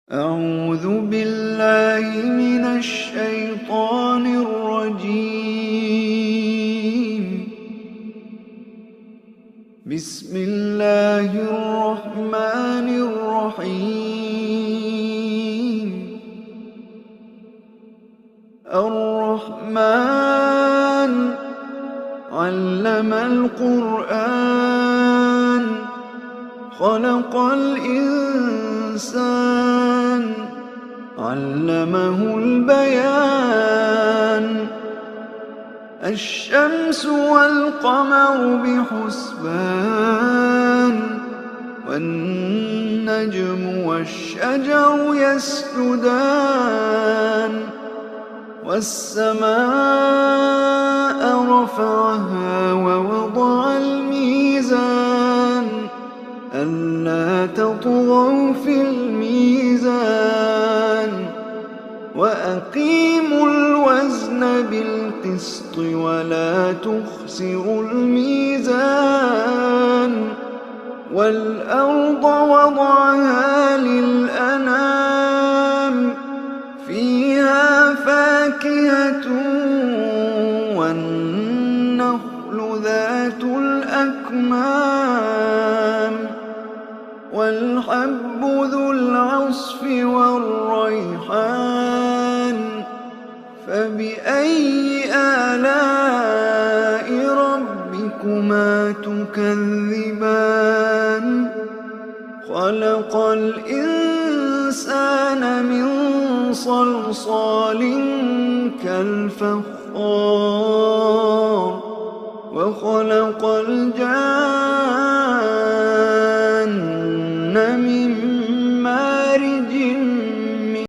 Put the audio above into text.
أعوذ بالله من الشيطان الرجيم. بسم الله الرحمن الرحيم. الرحمن علم القرآن خلق الإنسان علمه البيان. الشمس والقمر بحسبان والنجم والشجر يسجدان. والسماء رفعها ووضع الميزان ألا تطغوا في الميزان وأقيموا الوزن بالقسط ولا تخسروا الميزان. والأرض وضعها للأنام فيها فاكهة والنخل ذات الأكمام والحب ذو العصف والريحان. فبأي آلاء ربكما تكذبان؟ خلق الإنسان من صلصال كالفخار وخلق الجان